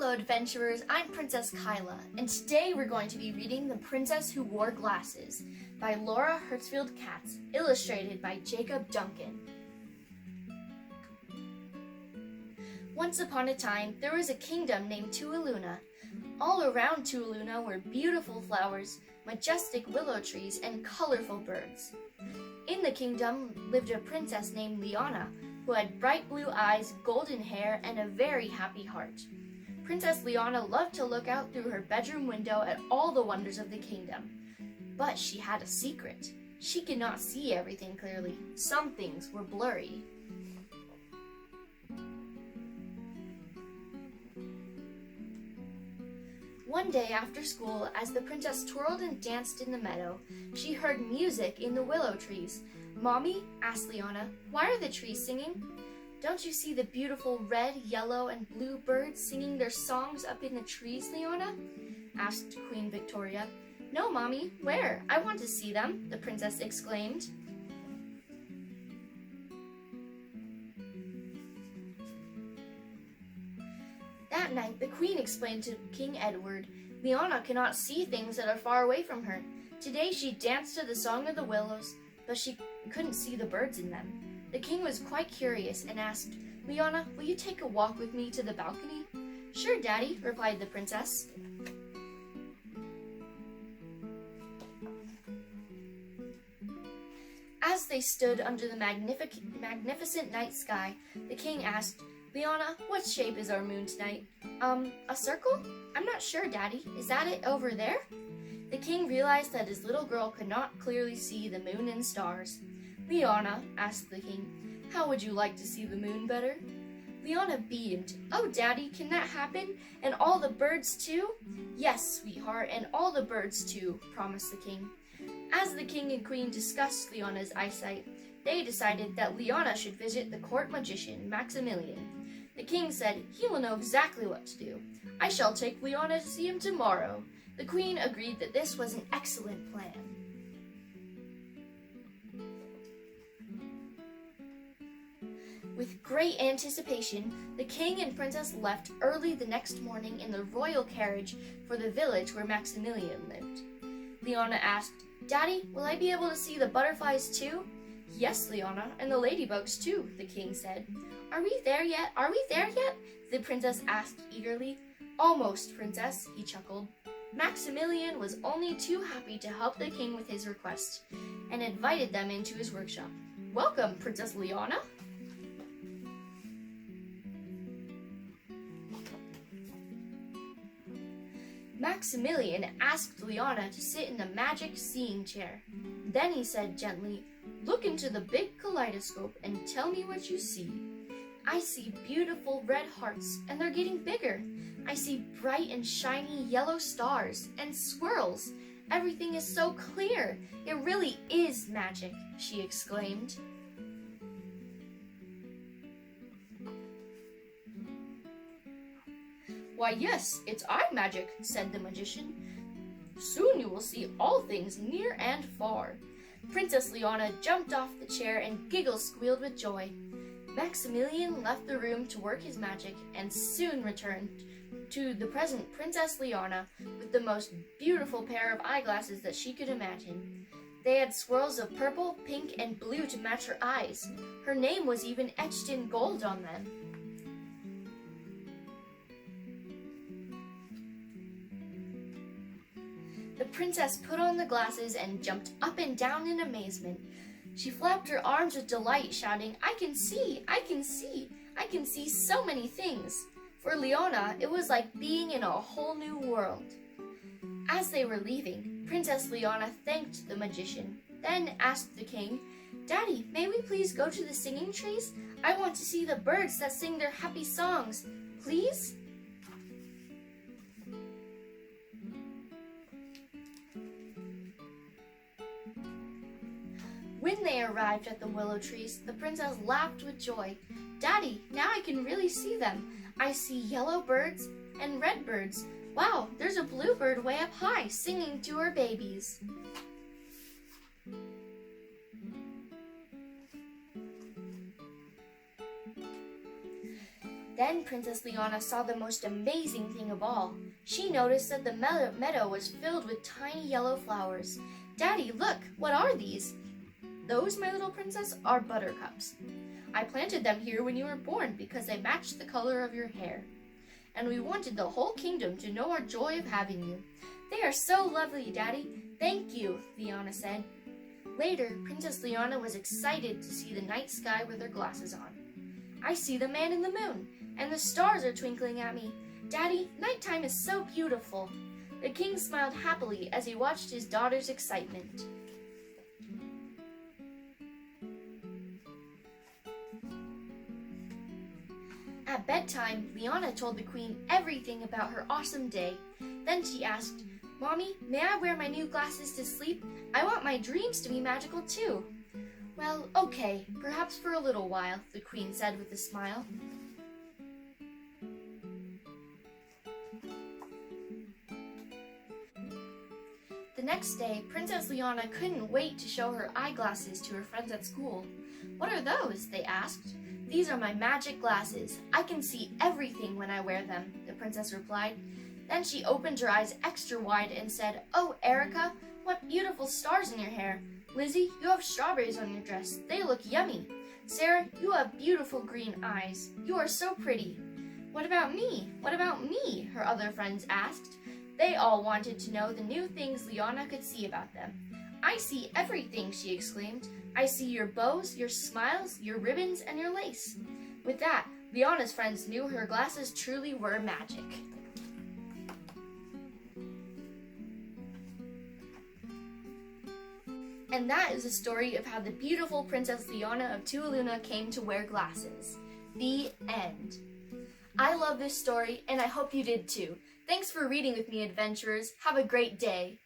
Hello adventurers, I'm Princess Kyla, and today we're going to be reading The Princess Who Wore Glasses by Laura Hertzfield Katz, illustrated by Jacob Duncan. Once upon a time, there was a kingdom named Tualuna. All around Tualuna were beautiful flowers, majestic willow trees, and colorful birds. In the kingdom lived a princess named Liana, who had bright blue eyes, golden hair, and a very happy heart. Princess Liana loved to look out through her bedroom window at all the wonders of the kingdom. But she had a secret. She could not see everything clearly. Some things were blurry. One day after school, as the princess twirled and danced in the meadow, she heard music in the willow trees. "Mommy," asked Liana, "why are the trees singing?" "Don't you see the beautiful red, yellow, and blue birds singing their songs up in the trees, Liana?" asked Queen Victoria. "No, Mommy, where? I want to see them," the princess exclaimed. That night, the queen explained to King Edward, "Liana cannot see things that are far away from her. Today she danced to the Song of the Willows, but she couldn't see the birds in them." The king was quite curious and asked, "Liana, will you take a walk with me to the balcony?" "Sure, Daddy," replied the princess. As they stood under the magnificent night sky, the king asked, "Liana, what shape is our moon tonight?" A circle?" "I'm not sure, Daddy. Is that it over there?" The king realized that his little girl could not clearly see the moon and stars. "Liana," asked the king, "how would you like to see the moon better?" Liana beamed. "Oh, Daddy, can that happen? And all the birds too?" "Yes, sweetheart, and all the birds too," promised the king. As the king and queen discussed Liana's eyesight, they decided that Liana should visit the court magician, Maximilian. The king said, "He will know exactly what to do. I shall take Liana to see him tomorrow." The queen agreed that this was an excellent plan. With great anticipation, the king and princess left early the next morning in the royal carriage for the village where Maximilian lived. Liana asked, "Daddy, will I be able to see the butterflies too?" "Yes, Liana, and the ladybugs too," the king said. "Are we there yet? Are we there yet?" the princess asked eagerly. "Almost, princess," he chuckled. Maximilian was only too happy to help the king with his request and invited them into his workshop. "Welcome, Princess Liana." Maximilian asked Liana to sit in the magic seeing chair. Then he said gently, "Look into the big kaleidoscope and tell me what you see." "I see beautiful red hearts, and they're getting bigger. I see bright and shiny yellow stars and swirls. Everything is so clear. It really is magic," she exclaimed. "Why, yes, it's eye magic," said the magician. "Soon you will see all things near and far." Princess Liana jumped off the chair and giggle-squealed with joy. Maximilian left the room to work his magic and soon returned to the present Princess Liana with the most beautiful pair of eyeglasses that she could imagine. They had swirls of purple, pink, and blue to match her eyes. Her name was even etched in gold on them. The princess put on the glasses and jumped up and down in amazement. She flapped her arms with delight, shouting, "I can see! I can see! I can see so many things!" For Liana, it was like being in a whole new world. As they were leaving, Princess Liana thanked the magician, then asked the king, "Daddy, may we please go to the singing trees? I want to see the birds that sing their happy songs. Please?" When they arrived at the willow trees, the princess laughed with joy. "Daddy, now I can really see them. I see yellow birds and red birds. Wow, there's a bluebird way up high singing to her babies." Then Princess Liana saw the most amazing thing of all. She noticed that the meadow was filled with tiny yellow flowers. Daddy, look, what are these? Those, my little princess, are buttercups. I planted them here when you were born because they matched the color of your hair. And we wanted the whole kingdom to know our joy of having you. They are so lovely, Daddy. Thank you, Liana said. Later, Princess Liana was excited to see the night sky with her glasses on. I see the man in the moon, and the stars are twinkling at me. Daddy, nighttime is so beautiful. The king smiled happily as he watched his daughter's excitement. At bedtime, Liana told the queen everything about her awesome day. Then she asked, Mommy, may I wear my new glasses to sleep? I want my dreams to be magical too. Well, okay, perhaps for a little while, the queen said with a smile. The next day, Princess Liana couldn't wait to show her eyeglasses to her friends at school. What are those? They asked. These are my magic glasses. I can see everything when I wear them, the princess replied. Then she opened her eyes extra wide and said, Oh, Erica, what beautiful stars in your hair. Lizzie, you have strawberries on your dress. They look yummy. Sarah, you have beautiful green eyes. You are so pretty. What about me? What about me? Her other friends asked. They all wanted to know the new things Liana could see about them. I see everything, she exclaimed. I see your bows, your smiles, your ribbons, and your lace. With that, Liana's friends knew her glasses truly were magic. And that is the story of how the beautiful Princess Liana of Tualuna came to wear glasses. The end. I love this story, and I hope you did too. Thanks for reading with me, adventurers. Have a great day.